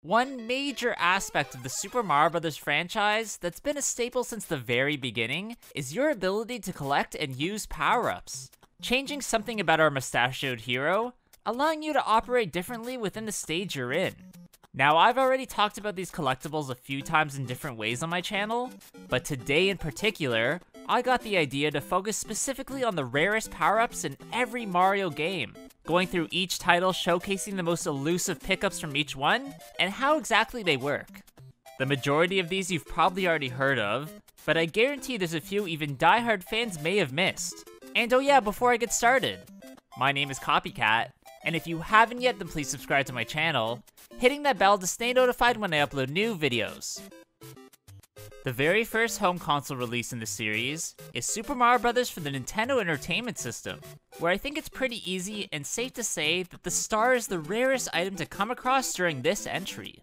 One major aspect of the Super Mario Bros. Franchise that's been a staple since the very beginning is your ability to collect and use power-ups, changing something about our mustachioed hero, allowing you to operate differently within the stage you're in. Now, I've already talked about these collectibles a few times in different ways on my channel, but today in particular, I got the idea to focus specifically on the rarest power-ups in every Mario game, going through each title showcasing the most elusive pickups from each one, and how exactly they work. The majority of these you've probably already heard of, but I guarantee there's a few even diehard fans may have missed. And oh yeah, before I get started, my name is Copycat, and if you haven't yet, then please subscribe to my channel, hitting that bell to stay notified when I upload new videos. The very first home console release in the series is Super Mario Bros. For the Nintendo Entertainment System, where I think it's pretty easy and safe to say that the star is the rarest item to come across during this entry.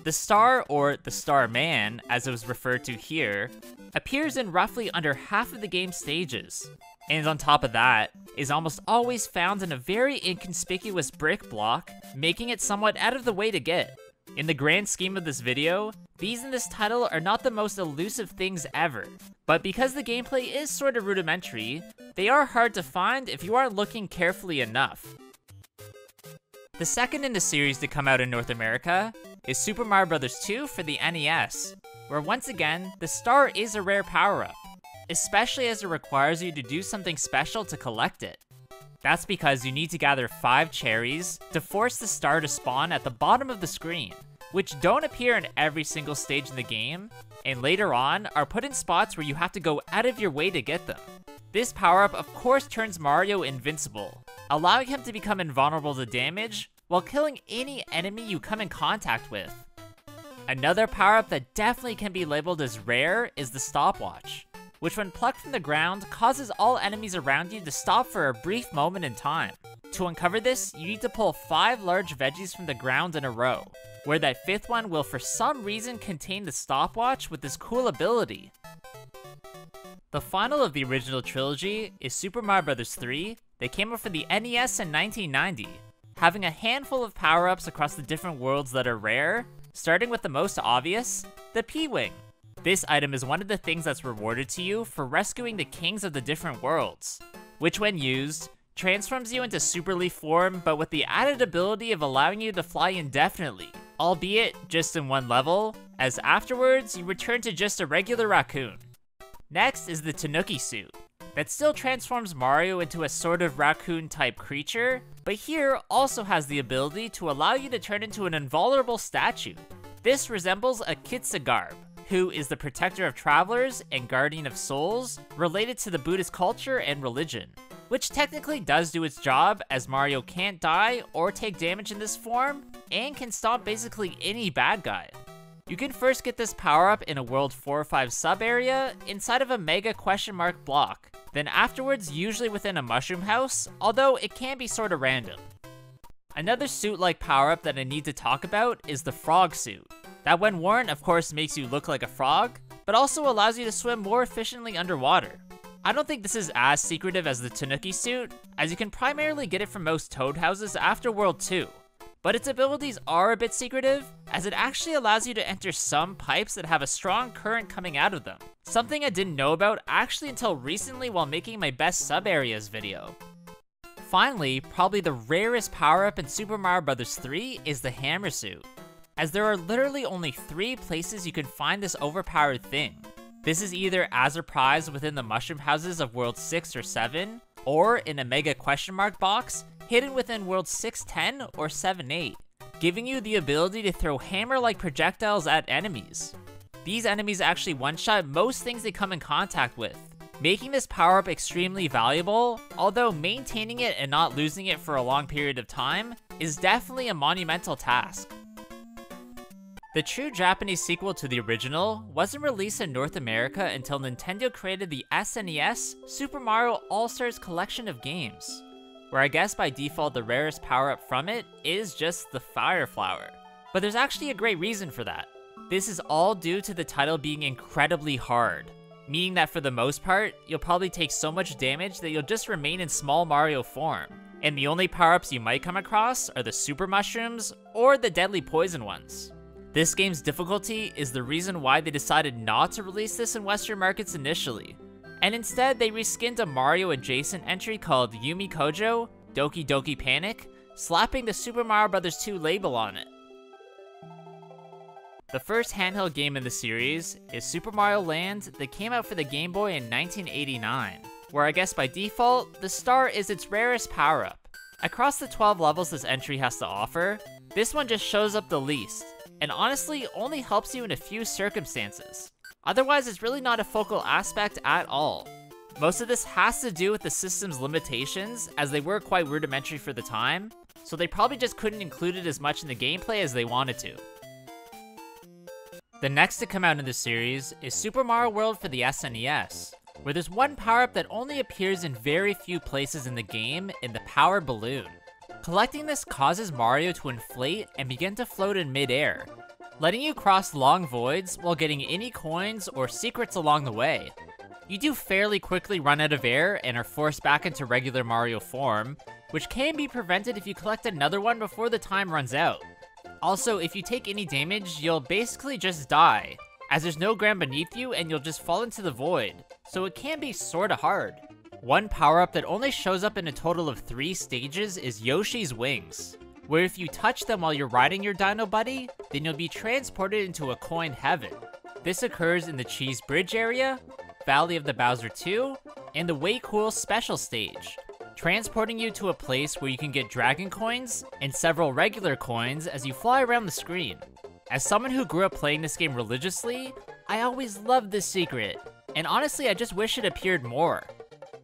The star, or the Star Man, as it was referred to here, appears in roughly under half of the game's stages, and on top of that, is almost always found in a very inconspicuous brick block, making it somewhat out of the way to get. In the grand scheme of this video, these in this title are not the most elusive things ever, but because the gameplay is sort of rudimentary, they are hard to find if you aren't looking carefully enough. The second in the series to come out in North America is Super Mario Bros. 2 for the NES, where once again, the star is a rare power-up, especially as it requires you to do something special to collect it. That's because you need to gather 5 cherries to force the star to spawn at the bottom of the screen, which don't appear in every single stage in the game, and later on are put in spots where you have to go out of your way to get them. This power-up of course turns Mario invincible, allowing him to become invulnerable to damage while killing any enemy you come in contact with. Another power-up that definitely can be labeled as rare is the stopwatch, which when plucked from the ground causes all enemies around you to stop for a brief moment in time. To uncover this, you need to pull 5 large veggies from the ground in a row, where that 5th one will for some reason contain the stopwatch with this cool ability. The final of the original trilogy is Super Mario Bros. 3 that came out for the NES in 1990, having a handful of power-ups across the different worlds that are rare, starting with the most obvious, the P-Wing. This item is one of the things that's rewarded to you for rescuing the kings of the different worlds, which when used, transforms you into Super Leaf form but with the added ability of allowing you to fly indefinitely, albeit just in one level, as afterwards you return to just a regular raccoon. Next is the Tanuki suit, that still transforms Mario into a sort of raccoon type creature, but here also has the ability to allow you to turn into an invulnerable statue. This resembles a Kitsugarb, who is the protector of travelers and guardian of souls related to the Buddhist culture and religion, which technically does do its job as Mario can't die or take damage in this form and can stomp basically any bad guy. You can first get this power up in a World 4 or 5 sub area inside of a Mega question mark block, then afterwards usually within a mushroom house, although it can be sorta random. Another suit like power up that I need to talk about is the Frog suit. That when worn, of course, makes you look like a frog, but also allows you to swim more efficiently underwater. I don't think this is as secretive as the Tanuki suit, as you can primarily get it from most Toad houses after World 2. But its abilities are a bit secretive, as it actually allows you to enter some pipes that have a strong current coming out of them. Something I didn't know about actually until recently while making my best sub-areas video. Finally, probably the rarest power-up in Super Mario Bros. 3 is the Hammer suit, as there are literally only 3 places you can find this overpowered thing. This is either as a prize within the mushroom houses of World 6 or 7, or in a Mega question mark box hidden within World 610 or 78, giving you the ability to throw hammer-like projectiles at enemies. These enemies actually one-shot most things they come in contact with, making this power-up extremely valuable, although maintaining it and not losing it for a long period of time is definitely a monumental task. The true Japanese sequel to the original wasn't released in North America until Nintendo created the SNES Super Mario All-Stars collection of games, where I guess by default the rarest power-up from it is just the Fire Flower. But there's actually a great reason for that. This is all due to the title being incredibly hard, meaning that for the most part, you'll probably take so much damage that you'll just remain in small Mario form. and the only power-ups you might come across are the super mushrooms or the deadly poison ones. This game's difficulty is the reason why they decided not to release this in Western markets initially, and instead they reskinned a Mario adjacent entry called Yumi Kojo Doki Doki Panic, slapping the Super Mario Bros. 2 label on it. The first handheld game in the series is Super Mario Land that came out for the Game Boy in 1989, where I guess by default, the star is its rarest power-up. Across the 12 levels this entry has to offer, this one just shows up the least, and honestly only helps you in a few circumstances. Otherwise, it's really not a focal aspect at all. Most of this has to do with the system's limitations, as they were quite rudimentary for the time, so they probably just couldn't include it as much in the gameplay as they wanted to. The next to come out in the series is Super Mario World for the SNES, where there's one power-up that only appears in very few places in the game in the Power Balloon. Collecting this causes Mario to inflate and begin to float in mid-air, letting you cross long voids while getting any coins or secrets along the way. You do fairly quickly run out of air and are forced back into regular Mario form, which can be prevented if you collect another one before the time runs out. Also, if you take any damage, you'll basically just die, as there's no ground beneath you and you'll just fall into the void, so it can be sorta hard. One power-up that only shows up in a total of 3 stages is Yoshi's Wings, where if you touch them while you're riding your Dino Buddy, then you'll be transported into a coin heaven. This occurs in the Cheese Bridge area, Valley of the Bowser 2, and the Way Cool Special Stage, transporting you to a place where you can get Dragon Coins and several regular coins as you fly around the screen. As someone who grew up playing this game religiously, I always loved this secret, and honestly I just wish it appeared more.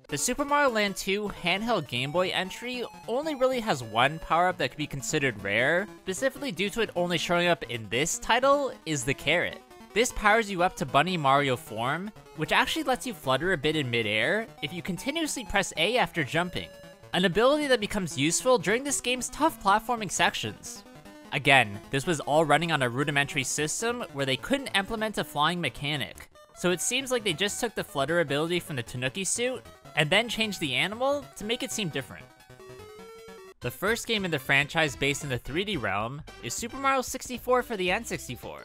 The Super Mario Land 2 handheld Game Boy entry only really has one power-up that could be considered rare, specifically due to it only showing up in this title, is the Carrot. This powers you up to Bunny Mario form, which actually lets you flutter a bit in mid-air if you continuously press A after jumping, an ability that becomes useful during this game's tough platforming sections. Again, this was all running on a rudimentary system where they couldn't implement a flying mechanic, so it seems like they just took the flutter ability from the Tanuki suit and then changed the animal to make it seem different. The first game in the franchise based in the 3D realm is Super Mario 64 for the N64,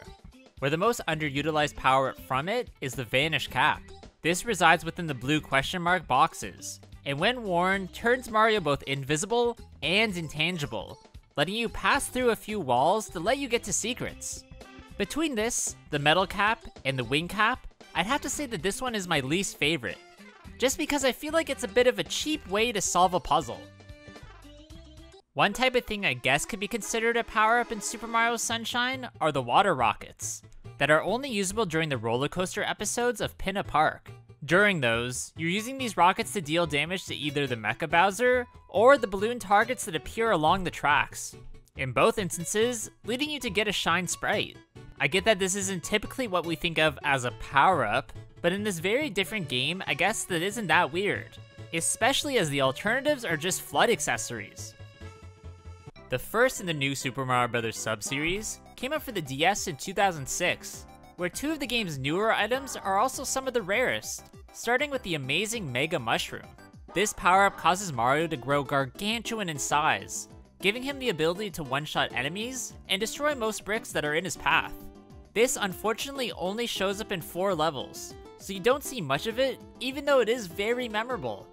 where the most underutilized power-up from it is the Vanish Cap. This resides within the blue question mark boxes, and when worn, turns Mario both invisible and intangible, letting you pass through a few walls to let you get to secrets. Between this, the Metal Cap, and the Wing Cap, I'd have to say that this one is my least favorite, just because I feel like it's a bit of a cheap way to solve a puzzle. One type of thing I guess could be considered a power-up in Super Mario Sunshine are the water rockets, that are only usable during the roller coaster episodes of Pinna Park. During those, you're using these rockets to deal damage to either the Mecha Bowser or the balloon targets that appear along the tracks. In both instances, leading you to get a Shine Sprite. I get that this isn't typically what we think of as a power-up, but in this very different game, I guess that isn't that weird, especially as the alternatives are just FLUDD accessories. The first in the new Super Mario Bros. Sub-series came out for the DS in 2006, where 2 of the game's newer items are also some of the rarest, starting with the amazing Mega Mushroom. This power-up causes Mario to grow gargantuan in size, giving him the ability to one-shot enemies and destroy most bricks that are in his path. This unfortunately only shows up in 4 levels, so you don't see much of it, even though it is very memorable.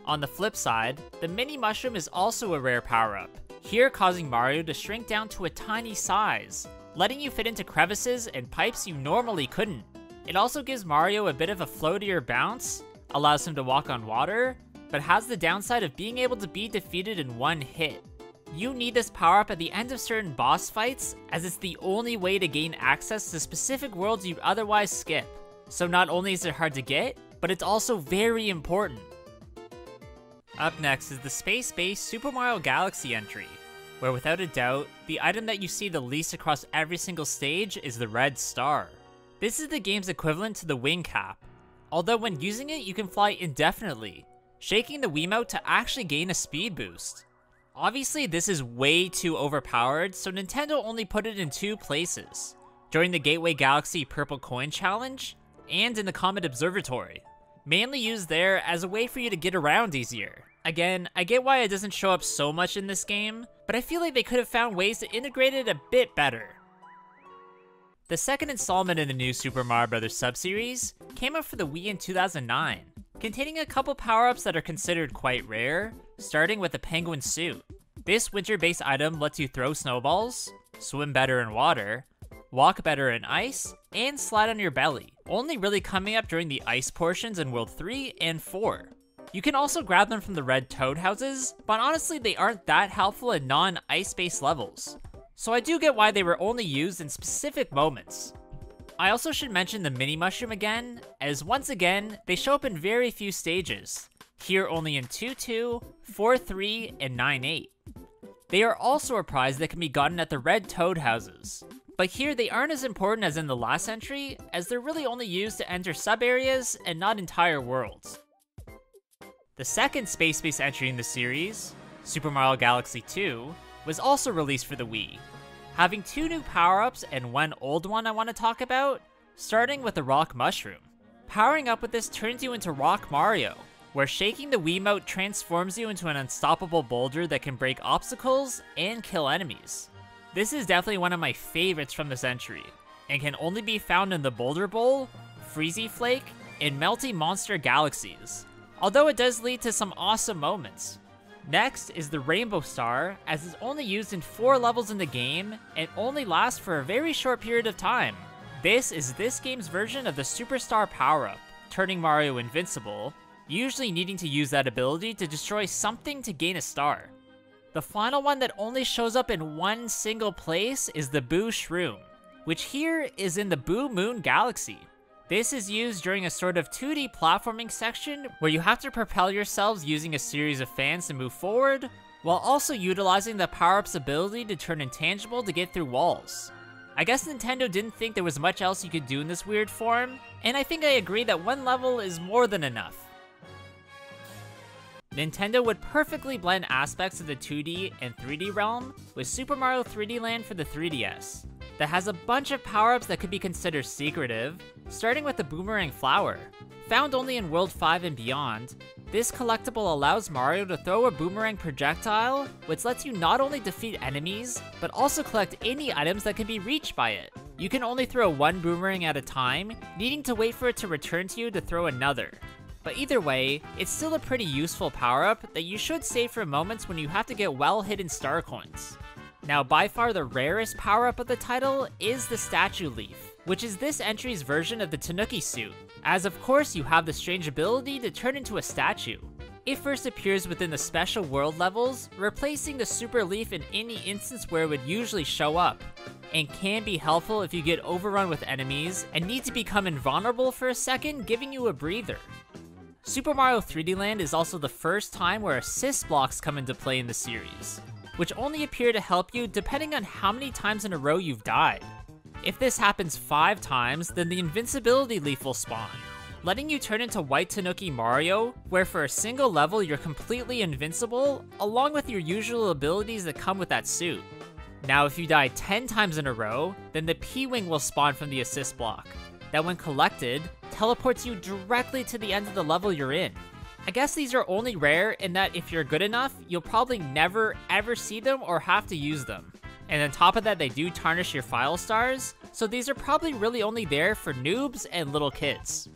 On the flip side, the Mini Mushroom is also a rare power-up, here causing Mario to shrink down to a tiny size, letting you fit into crevices and pipes you normally couldn't. It also gives Mario a bit of a floatier bounce, allows him to walk on water, but has the downside of being able to be defeated in one hit. You need this power-up at the end of certain boss fights, as it's the only way to gain access to specific worlds you'd otherwise skip. So not only is it hard to get, but it's also very important. Up next is the space-based Super Mario Galaxy entry, where without a doubt, the item that you see the least across every single stage is the red star. This is the game's equivalent to the Wing Cap, although when using it you can fly indefinitely, shaking the Wiimote to actually gain a speed boost. Obviously this is way too overpowered, so Nintendo only put it in 2 places, during the Gateway Galaxy Purple Coin Challenge, and in the Comet Observatory, mainly used there as a way for you to get around easier. Again, I get why it doesn't show up so much in this game, but I feel like they could have found ways to integrate it a bit better. The second installment in the new Super Mario Bros. Sub-series came out for the Wii in 2009, containing a couple power-ups that are considered quite rare, starting with the Penguin Suit. This winter-based item lets you throw snowballs, swim better in water, walk better in ice, and slide on your belly, only really coming up during the ice portions in World 3 and 4. You can also grab them from the red toad houses, but honestly they aren't that helpful in non-ice-based levels. So I do get why they were only used in specific moments. I also should mention the mini mushroom again, as once again, they show up in very few stages, here only in 2-2, 4-3, and 9-8. They are also a prize that can be gotten at the red toad houses, but here they aren't as important as in the last entry, as they're really only used to enter sub-areas and not entire worlds. The second space-based entry in the series, Super Mario Galaxy 2, was also released for the Wii, having 2 new power-ups and 1 old one I want to talk about, starting with the Rock Mushroom. Powering up with this turns you into Rock Mario, where shaking the Wiimote transforms you into an unstoppable boulder that can break obstacles and kill enemies. This is definitely one of my favorites from this entry, and can only be found in the Boulder Bowl, Freezy Flake, and Melty Monster Galaxies, although it does lead to some awesome moments. Next is the Rainbow Star, as it's only used in 4 levels in the game, and only lasts for a very short period of time. This is this game's version of the Superstar power-up, turning Mario invincible, usually needing to use that ability to destroy something to gain a star. The final one that only shows up in one single place is the Boo Shroom, which here is in the Boo Moon Galaxy. This is used during a sort of 2D platforming section where you have to propel yourselves using a series of fans to move forward, while also utilizing the power-up's ability to turn intangible to get through walls. I guess Nintendo didn't think there was much else you could do in this weird form, and I think I agree that 1 level is more than enough. Nintendo would perfectly blend aspects of the 2D and 3D realm with Super Mario 3D Land for the 3DS, that has a bunch of power-ups that could be considered secretive, starting with the Boomerang Flower. Found only in World 5 and beyond, this collectible allows Mario to throw a boomerang projectile, which lets you not only defeat enemies, but also collect any items that can be reached by it. You can only throw 1 boomerang at a time, needing to wait for it to return to you to throw another. But either way, it's still a pretty useful power-up that you should save for moments when you have to get well-hidden star coins. Now, by far the rarest power-up of the title is the Statue Leaf, which is this entry's version of the Tanuki suit, as of course you have the strange ability to turn into a statue. It first appears within the special world levels, replacing the Super Leaf in any instance where it would usually show up, and can be helpful if you get overrun with enemies and need to become invulnerable for a second, giving you a breather. Super Mario 3D Land is also the first time where assist blocks come into play in the series, which only appear to help you depending on how many times in a row you've died. If this happens 5 times, then the invincibility leaf will spawn, letting you turn into White Tanuki Mario, where for a single level you're completely invincible, along with your usual abilities that come with that suit. Now if you die 10 times in a row, then the P-Wing will spawn from the assist block, that when collected, teleports you directly to the end of the level you're in. I guess these are only rare in that if you're good enough, you'll probably never ever see them or have to use them. And on top of that, they do tarnish your file stars, so these are probably really only there for noobs and little kids.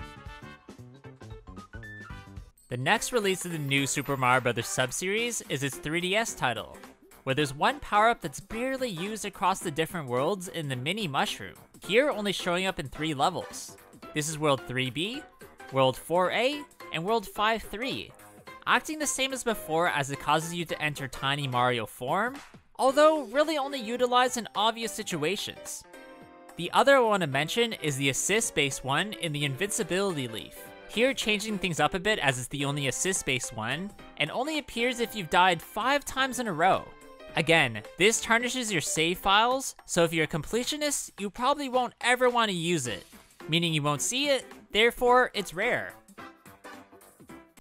The next release of the new Super Mario Bros. Sub-series is its 3DS title, where there's 1 power-up that's barely used across the different worlds in the Mini Mushroom, here only showing up in 3 levels. This is World 3B, World 4A, and World 5-3, acting the same as before as it causes you to enter Tiny Mario form, although really only utilized in obvious situations. The other I want to mention is the assist-based one in the Invincibility Leaf, here changing things up a bit as it's the only assist-based one, and only appears if you've died 5 times in a row. Again, this tarnishes your save files, so if you're a completionist, you probably won't ever want to use it, meaning you won't see it, therefore it's rare.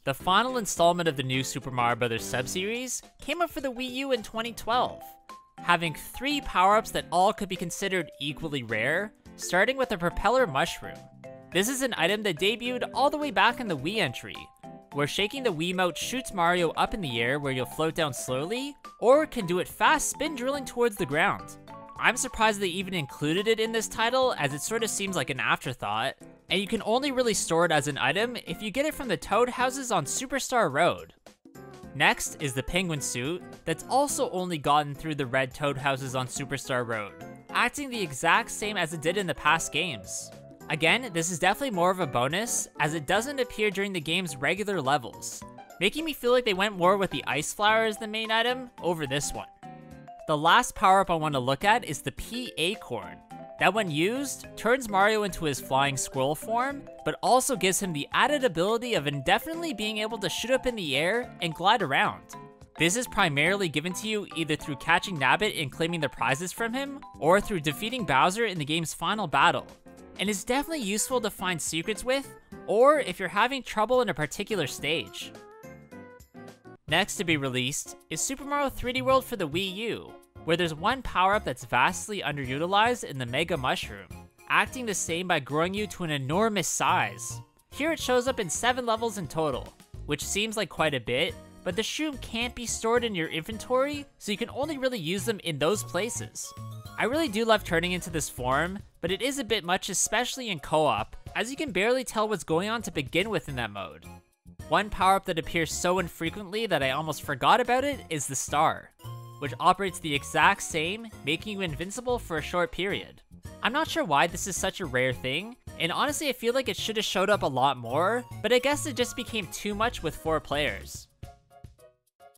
The final installment of the new Super Mario Bros. Sub-series came out for the Wii U in 2012, having 3 power-ups that all could be considered equally rare, starting with the Propeller Mushroom. This is an item that debuted all the way back in the Wii entry, where shaking the Wiimote shoots Mario up in the air where you'll float down slowly, or can do it fast spin drilling towards the ground. I'm surprised they even included it in this title, as it sort of seems like an afterthought, and you can only really store it as an item if you get it from the Toad houses on Superstar Road. Next is the penguin suit, that's also only gotten through the red Toad houses on Superstar Road, acting the exact same as it did in the past games. Again, this is definitely more of a bonus, as it doesn't appear during the game's regular levels, making me feel like they went more with the ice flower as the main item over this one. The last power-up I want to look at is the P Acorn, that when used, turns Mario into his flying squirrel form, but also gives him the added ability of indefinitely being able to shoot up in the air and glide around. This is primarily given to you either through catching Nabbit and claiming the prizes from him, or through defeating Bowser in the game's final battle, and is definitely useful to find secrets with, or if you're having trouble in a particular stage. Next to be released is Super Mario 3D World for the Wii U, where there's one power-up that's vastly underutilized in the Mega Mushroom, acting the same by growing you to an enormous size. Here it shows up in 7 levels in total, which seems like quite a bit, but the shroom can't be stored in your inventory, so you can only really use them in those places. I really do love turning into this form, but it is a bit much, especially in co-op, as you can barely tell what's going on to begin with in that mode. One power-up that appears so infrequently that I almost forgot about it is the star, which operates the exact same, making you invincible for a short period. I'm not sure why this is such a rare thing, and honestly I feel like it should have showed up a lot more, but I guess it just became too much with 4 players.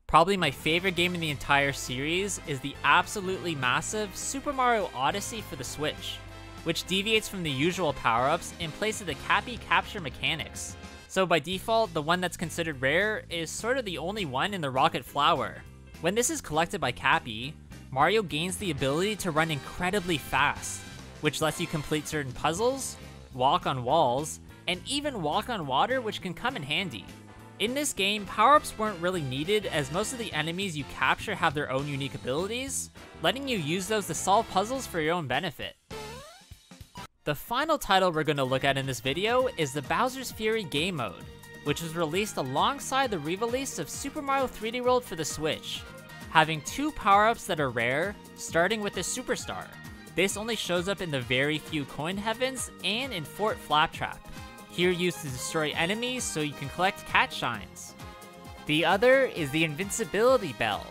Probably my favorite game in the entire series is the absolutely massive Super Mario Odyssey for the Switch, which deviates from the usual power-ups in place of the Cappy capture mechanics. So by default, the one that's considered rare is sort of the only one in the Rocket Flower. When this is collected by Cappy, Mario gains the ability to run incredibly fast, which lets you complete certain puzzles, walk on walls, and even walk on water, which can come in handy. In this game, power-ups weren't really needed as most of the enemies you capture have their own unique abilities, letting you use those to solve puzzles for your own benefit. The final title we're going to look at in this video is the Bowser's Fury game mode, which was released alongside the re-release of Super Mario 3D World for the Switch, having 2 power-ups that are rare, starting with the Superstar. This only shows up in the very few coin heavens and in Fort Flaptrap, here used to destroy enemies so you can collect cat shines. The other is the Invincibility Bell,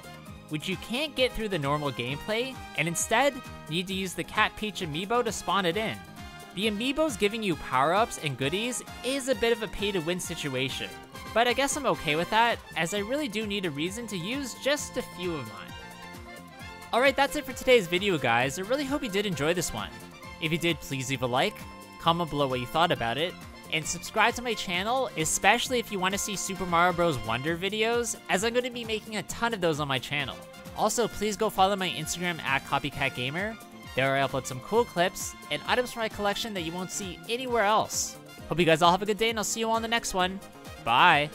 which you can't get through the normal gameplay, and instead need to use the Cat Peach amiibo to spawn it in. The amiibos giving you power-ups and goodies is a bit of a pay-to-win situation, but I guess I'm okay with that, as I really do need a reason to use just a few of mine. Alright, that's it for today's video, guys. I really hope you did enjoy this one. If you did, please leave a like, comment below what you thought about it, and subscribe to my channel, especially if you want to see Super Mario Bros. Wonder videos, as I'm going to be making a ton of those on my channel. Also, please go follow my Instagram at CopyCatGamer. There I upload some cool clips and items from my collection that you won't see anywhere else. Hope you guys all have a good day, and I'll see you on the next one. Bye!